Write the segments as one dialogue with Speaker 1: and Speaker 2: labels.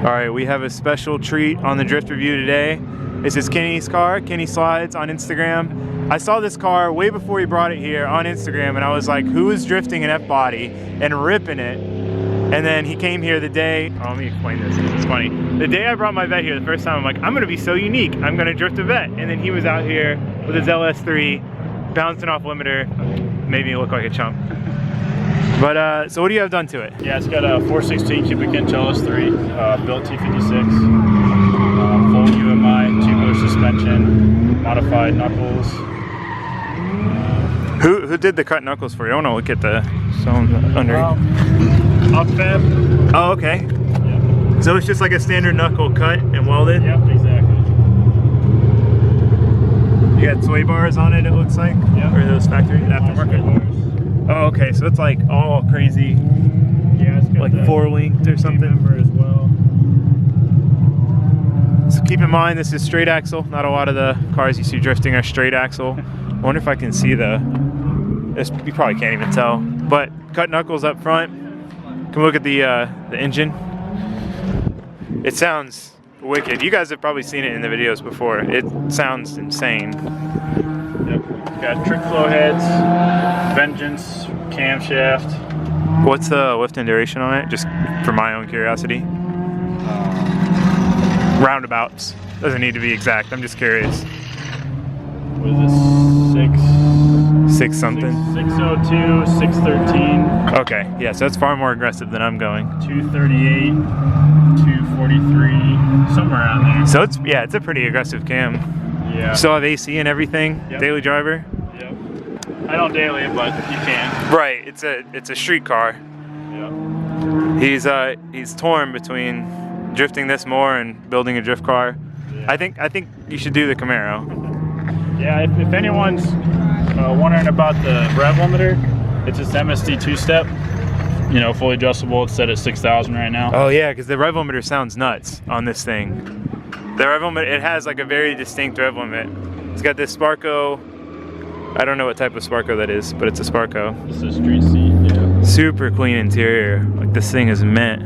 Speaker 1: Alright, we have a special treat on the Drift Review today. This is Kenny's car, Kenny Slides on Instagram. I saw this car way before he brought it here on Instagram, and I was like, who is drifting an F-body and ripping it? And then he came here the day, oh, let me explain this, it's funny. The day I brought my Vet here the first time, I'm like, I'm gonna be so unique, I'm gonna drift a Vet. And then he was out here with his LS3, bouncing off limiter, made me look like a chump. But, so what do you have done to it?
Speaker 2: Yeah, it's got a 416 cubic inch LS3, built T56, full UMI, tubular suspension, modified knuckles.
Speaker 1: Who did the cut knuckles for you? I want to look at the zone under.
Speaker 2: Up fab.
Speaker 1: Oh, okay.
Speaker 2: Yep.
Speaker 1: So it's just like a standard knuckle cut and welded?
Speaker 2: Yep, exactly.
Speaker 1: You got sway bars on it, it looks like?
Speaker 2: Yep.
Speaker 1: Or those factory aftermarket? Oh, okay, so it's like all crazy.
Speaker 2: Yeah, it's got
Speaker 1: like four-linked or something.
Speaker 2: Member as well.
Speaker 1: So keep in mind, this is straight axle. Not a lot of the cars you see drifting are straight axle. I wonder if I can see you probably can't even tell. But cut knuckles up front. Come look at the engine. It sounds wicked. You guys have probably seen it in the videos before. It sounds insane.
Speaker 2: Yep. Got trick flow heads, Vengeance camshaft.
Speaker 1: What's the lift and duration on it? Just for my own curiosity. Roundabouts. Doesn't need to be exact. I'm just curious.
Speaker 2: What is this?
Speaker 1: Six something?
Speaker 2: 602, 613.
Speaker 1: Okay, yeah, so that's far more aggressive than I'm going.
Speaker 2: 238, 243, somewhere around there.
Speaker 1: So it's a pretty aggressive cam.
Speaker 2: Yeah.
Speaker 1: Still have AC and everything?
Speaker 2: Yep.
Speaker 1: Daily driver?
Speaker 2: Yep. I don't daily it, but you can.
Speaker 1: Right, it's a street car.
Speaker 2: Yep.
Speaker 1: He's torn between drifting this more and building a drift car. Yeah. I think you should do the Camaro.
Speaker 2: Yeah, if anyone's wondering about the rev limiter, it's this MSD two-step, fully adjustable. It's set at 6,000 right now.
Speaker 1: Oh yeah, because the rev limiter sounds nuts on this thing. The rev limiter, it has like a very distinct rev limit. It's got this Sparco. I don't know what type of Sparco that is, but it's a Sparco.
Speaker 2: It's a street seat, yeah.
Speaker 1: Super clean interior. Like this thing is mint.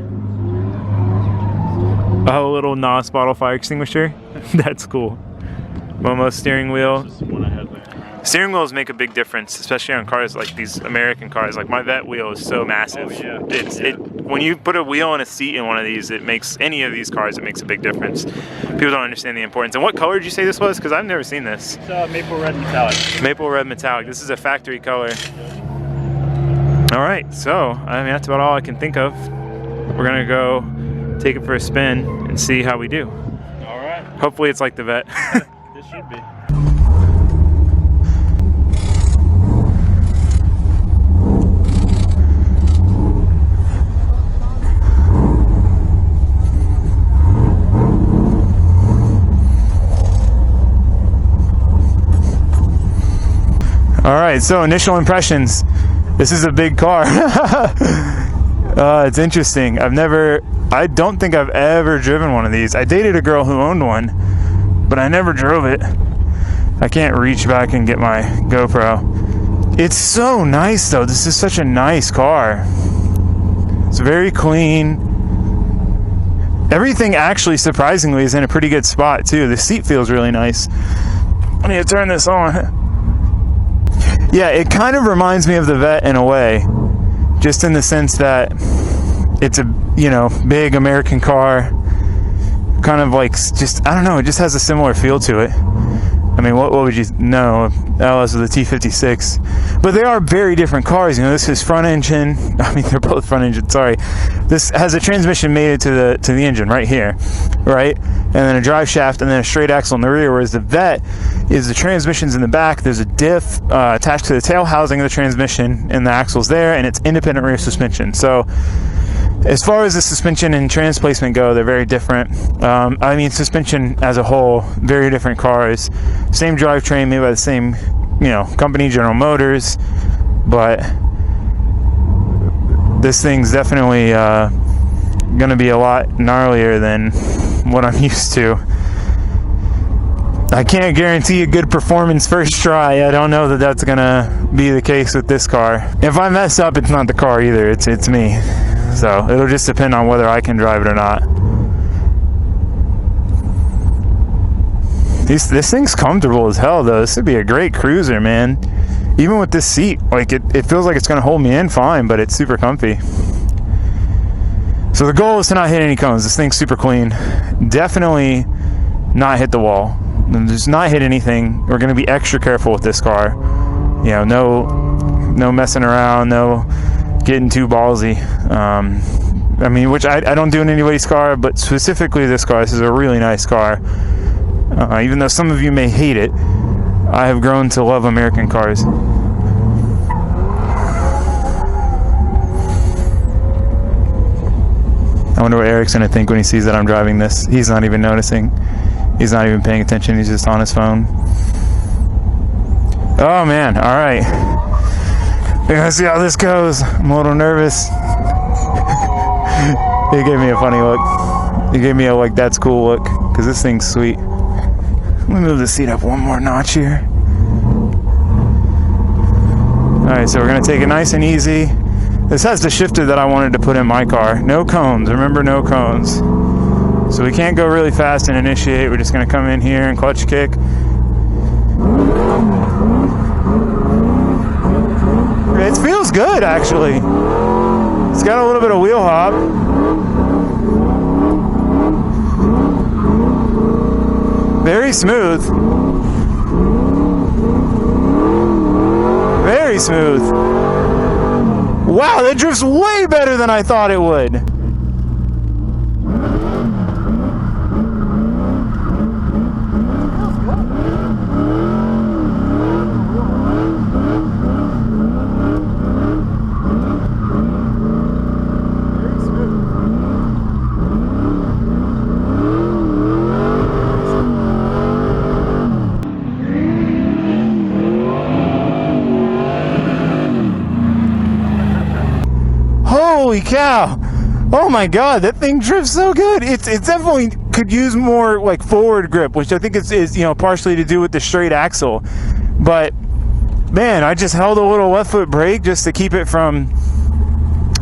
Speaker 1: Oh, a little NOS bottle fire extinguisher. That's cool. Momo steering wheel.
Speaker 2: This is the one I had there.
Speaker 1: Steering wheels make a big difference, especially on cars like these American cars. Like my Vet wheel is so massive.
Speaker 2: Oh, yeah.
Speaker 1: When you put a wheel and a seat in one of these, it makes any of these cars. It makes a big difference. People don't understand the importance. And what color did you say this was? Because I've never seen this.
Speaker 2: It's maple red metallic.
Speaker 1: Maple red metallic. This is a factory color. All right, so I mean that's about all I can think of. We're gonna go take it for a spin and see how we do.
Speaker 2: All right.
Speaker 1: Hopefully it's like the Vet.
Speaker 2: This should be.
Speaker 1: All right, so initial impressions. This is a big car. It's interesting. I don't think I've ever driven one of these. I dated a girl who owned one, but I never drove it. I can't reach back and get my GoPro. It's so nice though. This is such a nice car. It's very clean. Everything actually surprisingly is in a pretty good spot too. The seat feels really nice. I need to turn this on. Yeah, it kind of reminds me of the Vet in a way, just in the sense that it's a, big American car, kind of like, I don't know, it just has a similar feel to it. I mean, what would you know, LS with a T56, but they are very different cars. This is front engine, they're both front engine, sorry. This has a transmission mated to the engine right here, right? And then a drive shaft and then a straight axle in the rear, whereas the Vet is the transmission's in the back. There's a diff attached to the tail housing of the transmission, and the axle's there, and it's independent rear suspension. So as far as the suspension and trans placement go, they're very different. Suspension as a whole, very different cars. Same drivetrain, made by the same, company, General Motors, but this thing's definitely going to be a lot gnarlier than what I'm used to. I can't guarantee a good performance first try. I don't know that that's going to be the case with this car. If I mess up, it's not the car either. It's me. So it'll just depend on whether I can drive it or not. This thing's comfortable as hell, though. This would be a great cruiser, man. Even with this seat, like it feels like it's gonna hold me in fine, but it's super comfy. So the goal is to not hit any cones. This thing's super clean. Definitely not hit the wall. Just not hit anything. We're gonna be extra careful with this car. You know, no messing around, no getting too ballsy. I mean, which I don't do in anybody's car, but specifically this car. This is a really nice car. Even though some of you may hate it, I have grown to love American cars. I wonder what Eric's gonna think when he sees that I'm driving this. He's not even noticing. He's not even paying attention. He's just on his phone. Oh man, all right. We're gonna see how this goes. I'm a little nervous. He gave me a funny look. He gave me a like, that's cool look, because this thing's sweet. Let me move the seat up one more notch here. Alright, so we're going to take it nice and easy. This has the shifter that I wanted to put in my car. No cones. Remember, no cones. So we can't go really fast and initiate. We're just going to come in here and clutch kick. It feels good, actually. It's got a little bit of wheel hop. Very smooth. Very smooth. Wow, that drifts way better than I thought it would. Holy cow! Oh my god, that thing drifts so good. It definitely could use more like forward grip, which I think is you know, partially to do with the straight axle. But man, I just held a little left foot brake just to keep it from,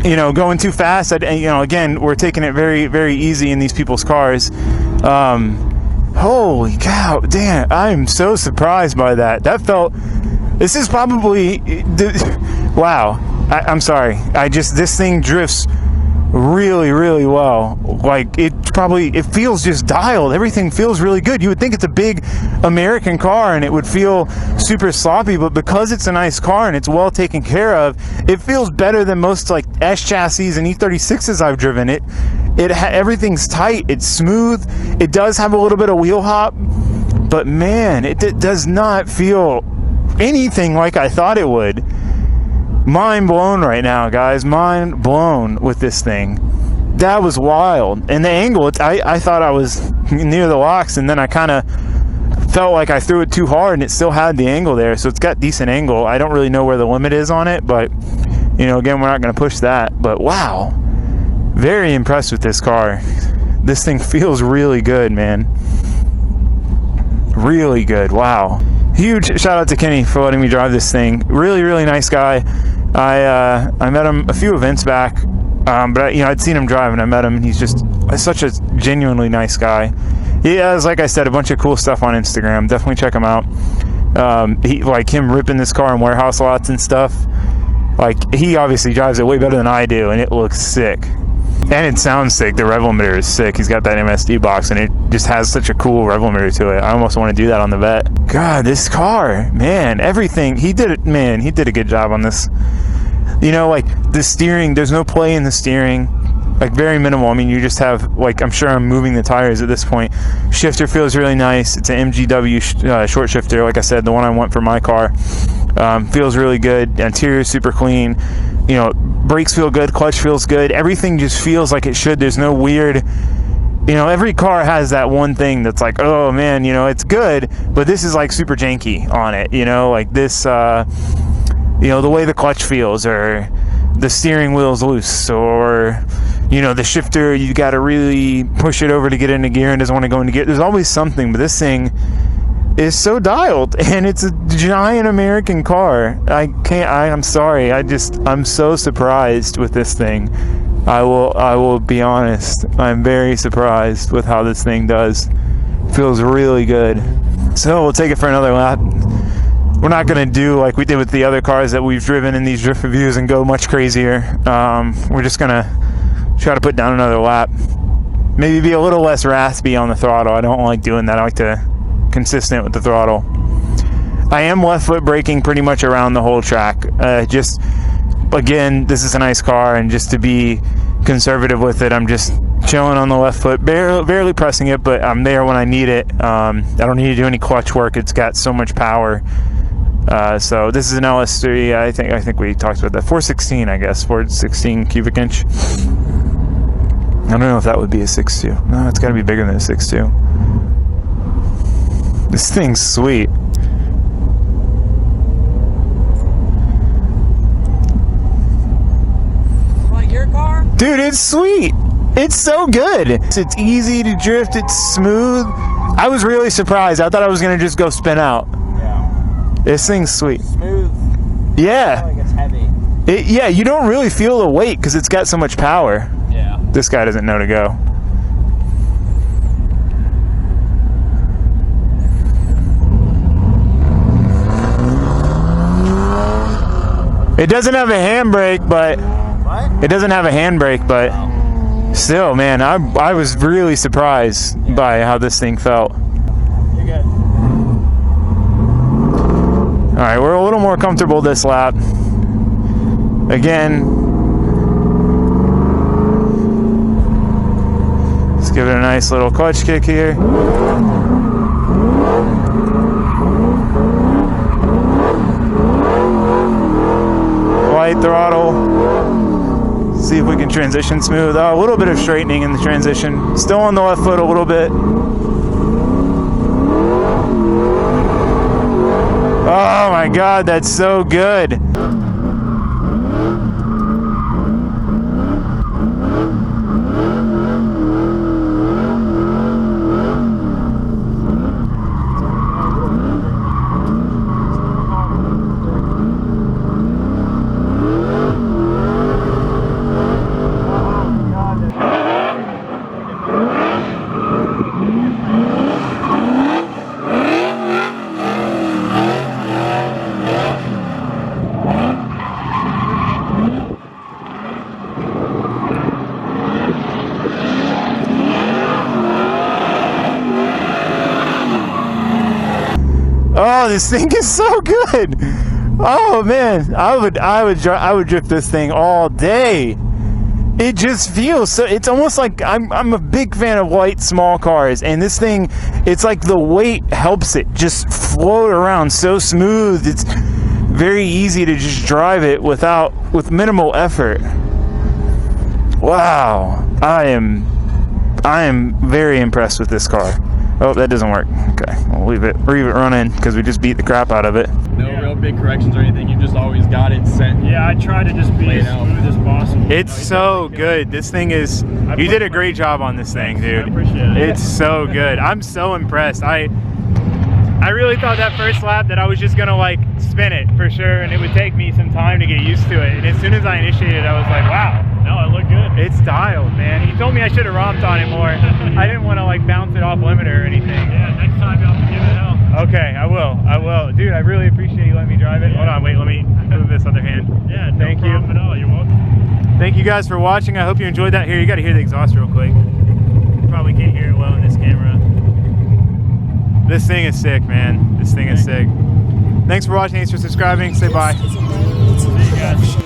Speaker 1: you know, going too fast. You know, again, we're taking it very, very easy in these people's cars. Holy cow, damn, I'm so surprised by that. That felt, this is probably, wow. I'm sorry. This thing drifts really, really well. Like, it feels just dialed. Everything feels really good. You would think it's a big American car and it would feel super sloppy, but because it's a nice car and it's well taken care of, it feels better than most like S chassis and E36s I've driven. Everything's tight. It's smooth. It does have a little bit of wheel hop, but man, it does not feel anything like I thought it would. Mind blown right now, guys. Mind blown with this thing. That was wild. And the angle, I thought I was near the locks, and then I kind of felt like I threw it too hard, and it still had the angle there. So it's got decent angle. I don't really know where the limit is on it, but, you know, again, we're not going to push that. But wow. Very impressed with this car. This thing feels really good, man. Really good. Wow. Huge shout out to Kenny for letting me drive this thing. Really, really nice guy. I met him a few events back, but you know, I'd seen him drive and I met him, and he's just such a genuinely nice guy. He has, like I said, a bunch of cool stuff on Instagram. Definitely check him out. He, like him ripping this car in warehouse lots and stuff. Like, he obviously drives it way better than I do, and it looks sick. And it sounds sick. The rev limiter is sick. He's got that MSD box, and it just has such a cool rev limiter to it. I almost want to do that on the Vet. God, this car, man, everything. He did it, man. He did a good job on this. You know, like, the steering, there's no play in the steering. Like, very minimal. I mean, you just have, like, I'm sure I'm moving the tires at this point. Shifter feels really nice. It's an MGW short shifter. Like I said, the one I want for my car. Feels really good. Interior is super clean. You know, brakes feel good, clutch feels good, everything just feels like it should. There's no weird, you know, every car has that one thing that's like, oh man, you know, it's good, but this is like super janky on it, you know, like this, you know, the way the clutch feels, or the steering wheel's loose, or, you know, the shifter, you got to really push it over to get into gear and doesn't want to go into gear. There's always something, but this thing is so dialed, and it's a giant American car. I'm sorry. I'm so surprised with this thing. I will be honest. I'm very surprised with how this thing does. Feels really good. So we'll take it for another lap. We're not going to do like we did with the other cars that we've driven in these drift reviews and go much crazier. We're just going to try to put down another lap. Maybe be a little less raspy on the throttle. I don't like doing that. I like to consistent with the throttle. I am left foot braking pretty much around the whole track. Just, again, this is a nice car, and just to be conservative with it, I'm just chilling on the left foot, barely pressing it, but I'm there when I need it. I don't need to do any clutch work. It's got so much power. So this is an LS3. I think we talked about that. 416, I guess. 416 cubic inch. I don't know if that would be a 6.2. No, it's got to be bigger than a 6.2. This thing's sweet.
Speaker 3: Like your car?
Speaker 1: Dude, it's sweet. It's so good. It's easy to drift. It's smooth. I was really surprised. I thought I was going to just go spin out.
Speaker 3: Yeah.
Speaker 1: This thing's sweet.
Speaker 3: Smooth.
Speaker 1: Yeah.
Speaker 3: I feel like it's heavy.
Speaker 1: Yeah, you don't really feel the weight because it's got so much power.
Speaker 3: Yeah.
Speaker 1: This guy doesn't know to go. It doesn't have a handbrake, but
Speaker 3: What?
Speaker 1: it doesn't have a handbrake, but still, man, I was really surprised by how this thing felt.
Speaker 3: You're good.
Speaker 1: All right, we're a little more comfortable this lap. Again, let's give it a nice little clutch kick here. Light throttle. See if we can transition smooth. Oh, a little bit of straightening in the transition. Still on the left foot a little bit. Oh my God, that's so good. Oh, this thing is so good. Oh man, I would drift this thing all day. It just feels so. It's almost like I'm a big fan of light small cars, and this thing, it's like the weight helps it just float around so smooth. It's very easy to just drive it with minimal effort. Wow, I am very impressed with this car. Oh, that doesn't work. Okay, we'll leave it running because we just beat the crap out of it.
Speaker 4: No real big corrections or anything. You just always got it set.
Speaker 2: Yeah, I try to just be as smooth as possible.
Speaker 1: It's so good. This thing is. You did a great job on this thing, dude.
Speaker 2: I appreciate it.
Speaker 1: It's so good. I'm so impressed. I really thought that first lap that I was just gonna like spin it for sure, and it would take me some time to get used to it. And as soon as I initiated, I was like, wow.
Speaker 2: No, it looked good.
Speaker 1: It's dialed, man. He told me I should have romped on it more. I didn't want to like bounce it off limiter or anything.
Speaker 2: Yeah, next time you'll have to give it hell.
Speaker 1: Okay, I will. Dude, I really appreciate you letting me drive it. Hold on, wait, let me move this other hand.
Speaker 2: Yeah, no
Speaker 1: Thank you.
Speaker 2: problem at all. You're welcome.
Speaker 1: Thank you guys for watching. I hope you enjoyed that. Here, you got to hear the exhaust real quick. You probably can't hear it well in this camera. This thing is sick, man. This thing is sick. Thanks for watching. Thanks for subscribing. Say bye.
Speaker 2: See you guys.